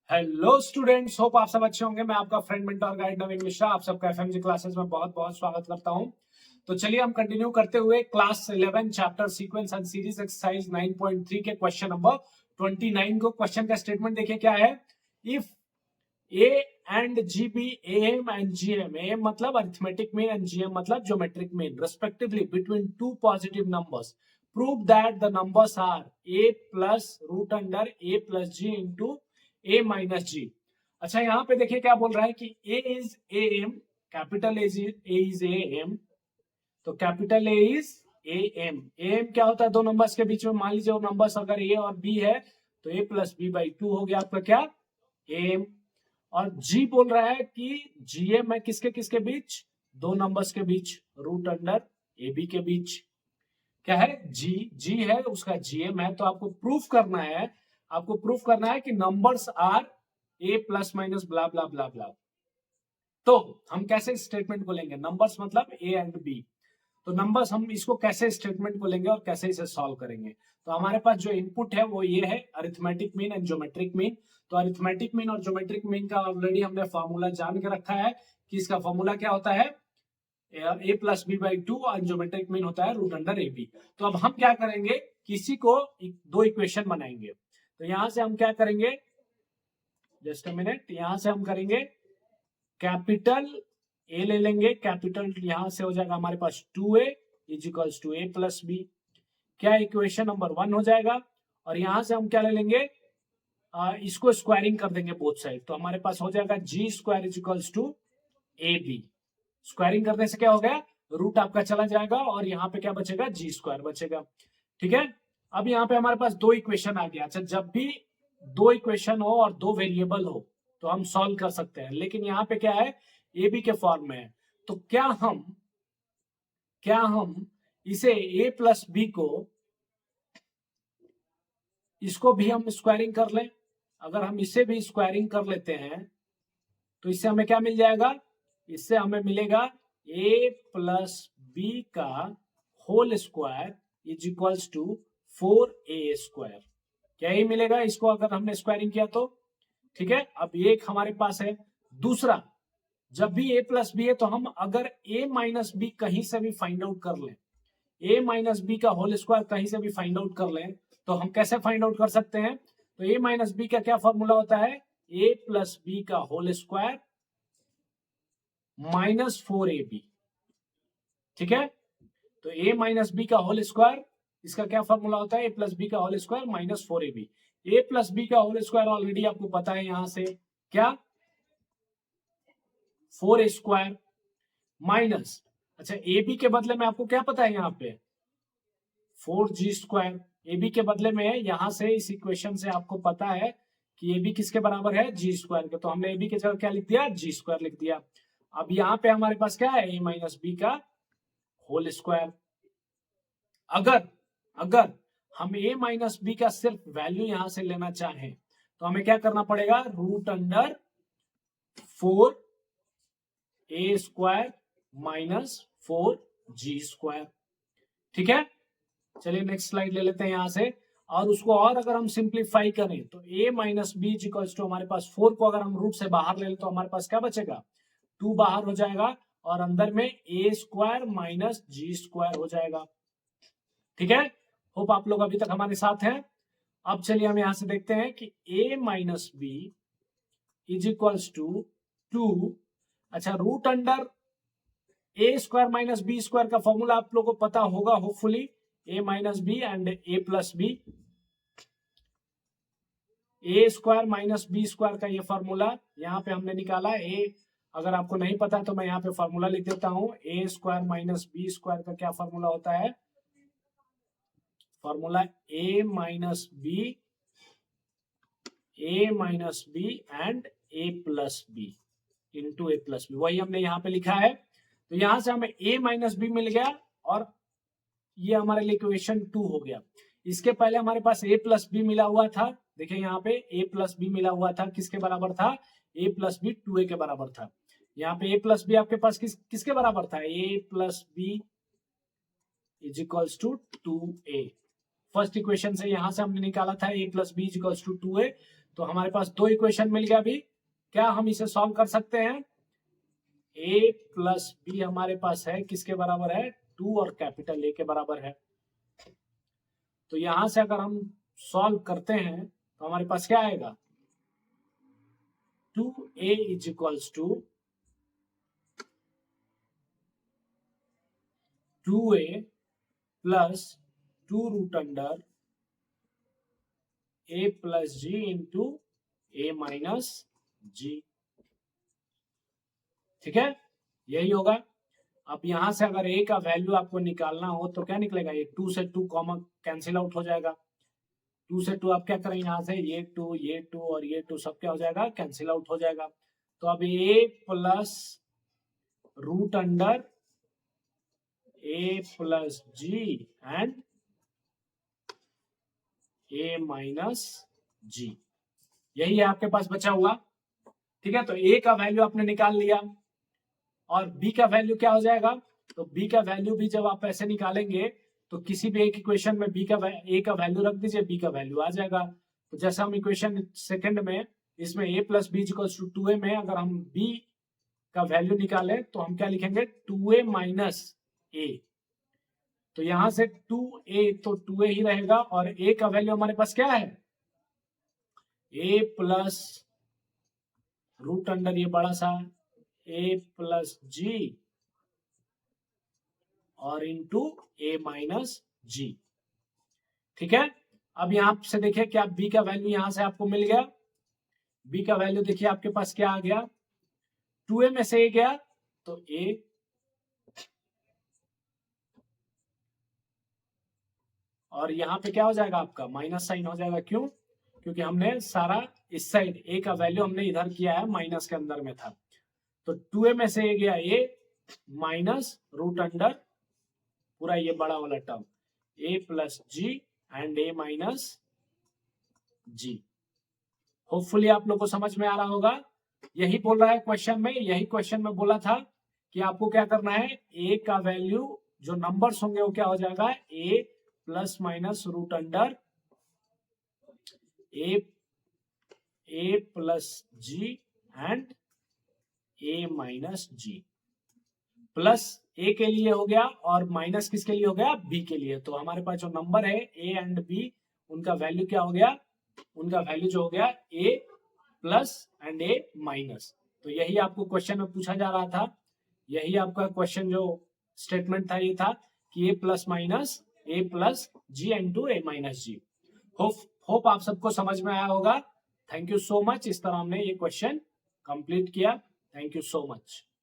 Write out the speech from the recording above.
Hello students, hope आप सब अच्छे होंगे। मैं आपका फ्रेंड मेंटर गाइड नवीन मिश्रा आप सबका एफएमजी क्लासेस में बहुत बहुत स्वागत करता हूं। तो चलिए हम कंटिन्यू करते हुए class 11 chapter sequence and series exercise 9.3 के क्वेश्चन नंबर 29 को। क्वेश्चन का स्टेटमेंट देखिए क्या है। If A and G be A M जीएम, एम मतलब अरिथमेटिक मीन एंड जीएम मतलब geometric mean, respectively between two positive numbers, prove that the numbers are A plus root under A plus ji into A minus G. अच्छा, यहाँ पे देखिए क्या बोल रहा है कि A is A M, capital A is A M, तो capital A is A M. A M क्या होता है? दो नंबर्स के बीच में, मान लीजिए वो नंबर्स अगर ए और बी है तो ए प्लस बी बाई टू हो गया आपका क्या, ए एम। और जी बोल रहा है कि जीएम है किसके किसके बीच? दो नंबर्स के बीच, रूट अंडर ए बी के बीच। क्या है? जी है, उसका जीएम है। तो आपको प्रूफ करना है, आपको प्रूफ करना है कि numbers are A plus minus blah blah blah blah. तो हम कैसे स्टेटमेंट को लेंगे? नंबर्स मतलब ए एंड बी, तो नंबर्स हम इसको कैसे स्टेटमेंट को लेंगे और कैसे इसे सॉल्व करेंगे? तो हमारे पास जो इनपुट है वो ये है, arithmetic mean and geometric mean. तो अरिथमेटिक मीन और ज्योमेट्रिक मीन का ऑलरेडी हमने फॉर्मूला जान के रखा है कि इसका फॉर्मूला क्या होता है, ए प्लस बी बाई टू, और ज्योमेट्रिक मीन होता है रूट अंडर ए बी। तो अब हम क्या करेंगे, किसी को दो इक्वेशन बनाएंगे। तो यहां से हम क्या करेंगे, जस्ट अ मिनट, यहां से हम करेंगे कैपिटल ए ले लेंगे, कैपिटल यहां से हो जाएगा हमारे पास 2a is equals to a plus b, क्या इक्वेशन नंबर 1 हो जाएगा। और यहां से हम क्या ले लेंगे, इसको स्क्वायरिंग कर देंगे बोथ साइड, तो हमारे पास हो जाएगा G square is equals to A B. Squaring करने से क्या हो गया, रूट आपका चला जाएगा और यहाँ पे क्या बचेगा, जी स्क्वायर बचेगा। ठीक है, अब यहाँ पे हमारे पास दो इक्वेशन आ गया। अच्छा, जब भी दो इक्वेशन हो और दो वेरिएबल हो तो हम सॉल्व कर सकते हैं, लेकिन यहाँ पे क्या है, ए बी के फॉर्म में है। तो क्या हम इसे ए प्लस बी को, इसको भी हम स्क्वायरिंग कर लें। अगर हम इसे भी स्क्वायरिंग कर लेते हैं तो इससे हमें क्या मिल जाएगा, इससे हमें मिलेगा ए प्लस बी का whole square is equals to 4a square. क्या ही मिलेगा इसको अगर हमने स्क्वायरिंग किया तो? ठीक है, अब एक हमारे पास है। दूसरा, जब भी a प्लस बी है तो हम अगर a माइनस बी कहीं से भी फाइंड आउट कर लें, a माइनस बी का होल स्क्वायर कहीं से भी फाइंड आउट कर लें, तो हम कैसे फाइंड आउट कर सकते हैं? तो a माइनस बी का क्या फॉर्मूला होता है, a प्लस बी का होल स्क्वायर माइनस 4ab। ठीक है, तो a माइनस बी का होल स्क्वायर, इसका क्या फॉर्मूला होता है, a प्लस बी का whole square minus 4ab। a plus b का होल स्क्वायर ऑलरेडी आपको पता है, यहां से क्या, 4a स्क्वायर माइनस, अच्छा ए बी के बदले में आपको क्या पता है यहाँ पे, 4g स्क्वायर। ए बी के बदले में यहां से इस इक्वेशन से आपको पता है कि ए बी किसके बराबर है, जी स्क्वायर के, तो हमने ए बी के जगह क्या लिख दिया, जी स्क्वायर लिख दिया। अब यहाँ पे हमारे पास क्या है, ए माइनस बी का होल स्क्वायर। अगर अगर हम ए माइनस बी का सिर्फ वैल्यू यहां से लेना चाहें तो हमें क्या करना पड़ेगा, root under 4a square minus 4g square. ठीक है, चलिए नेक्स्ट स्लाइड ले लेते हैं यहां से। और उसको और अगर हम सिंप्लीफाई करें तो a minus b equals to, हमारे पास 4 को अगर हम रूट से बाहर ले लें तो हमारे पास क्या बचेगा, 2 बाहर हो जाएगा और अंदर में a square minus g square हो जाएगा। ठीक है, होप आप लोग अभी तक हमारे साथ हैं। अब चलिए हम यहां से देखते हैं कि a minus b is equals to 2, अच्छा root under a square minus b square का फॉर्मूला आप लोगों को पता होगा hopefully, a minus b and a plus b, a square minus b square का ये फॉर्मूला यहाँ पे हमने निकाला। ए अगर आपको नहीं पता तो मैं यहाँ पे फॉर्मूला लिख देता हूं, a square minus b square का क्या फॉर्मूला होता है, formula a minus b and a plus b into a plus b, वही हमने यहाँ पे लिखा है। तो यहां से हमें a माइनस बी मिल गया और ये हमारे लिए इक्वेशन 2 हो गया। इसके पहले हमारे पास a प्लस बी मिला हुआ था, देखिए यहाँ पे a प्लस बी मिला हुआ था, किसके बराबर था, a प्लस बी 2a के बराबर था। यहाँ पे a प्लस बी आपके पास किसके बराबर था, a plus b is equals to 2a। First equation से यहां से हमने निकाला था a plus b is equals to 2a। तो हमारे पास दो इक्वेशन मिल गया अभी। क्या हम इसे सॉल्व कर सकते हैं? a प्लस बी हमारे पास है किसके बराबर है? 2 और कैपिटल A के बराबर है। तो यहां से अगर हम सॉल्व करते हैं तो हमारे पास क्या आएगा? 2a is equals to 2a plus 2 root under a plus ji into a minus G. ठीक है, यही होगा। अब यहां से अगर a का वैल्यू आपको निकालना हो तो क्या निकलेगा? ये 2 से 2 कॉमन कैंसिल आउट हो जाएगा। 2 से 2 आप क्या करें, यहां से ये 2 और ये 2 सब क्या हो जाएगा? कैंसिल आउट हो जाएगा। तो अब a plus root under a plus ji and a minus G, यही है आपके पास बचा हुआ। ठीक है, तो a का वैल्यू आपने निकाल लिया और b का वैल्यू क्या हो जाएगा? तो b का वैल्यू भी जब आप ऐसे निकालेंगे तो किसी भी एक इक्वेशन में a का वैल्यू रख दीजिए, b का वैल्यू आ जाएगा। तो जैसे हम इक्वेशन सेकंड में इसमें a plus b equals to 2a में अगर हम b का वैल्यू निकालें तो हम क्या लिखेंगे? 2a minus a। तो यहां से 2a तो 2a ही रहेगा और a का वैल्यू हमारे पास क्या है? a प्लस रूट अंडर ये बड़ा सा a प्लस जी और इंटू a माइनस जी। ठीक है, अब यहां से देखिए क्या b का वैल्यू यहां से आपको मिल गया। b का वैल्यू देखिए आपके पास क्या आ गया? 2a में से a गया तो a, और यहां पे क्या हो जाएगा आपका? माइनस साइन हो जाएगा। क्यों? क्योंकि हमने सारा इस साइड a का वैल्यू हमने इधर किया है, माइनस के अंदर में था। तो 2a में से a गया a माइनस रूट अंडर पूरा ये बड़ा वाला term a plus ji and a minus g. Hopefully आप लोग को समझ में आ रहा होगा। यही बोल रहा है क्वेश्चन में, यही क्वेश्चन में बोला था कि आपको क्या करना है? a का वैल्यू जो नंबर्स होंगे वो क्या हो जाएगा? a plus minus root under a plus ji and a minus g. Plus a के लिए हो गया और माइनस किसके लिए हो गया? b के लिए। तो हमारे पास जो नंबर है a एंड b, उनका वैल्यू क्या हो गया? उनका वैल्यू जो हो गया a plus and a minus. तो यही आपको क्वेश्चन में पूछा जा रहा था, यही आपका क्वेश्चन जो स्टेटमेंट था ये था कि a plus minus a plus ji into a minus g. Hope आप सबको समझ में आया होगा। Thank you so much. इस तरह हमने ये क्वेश्चन कंप्लीट किया। Thank you so much.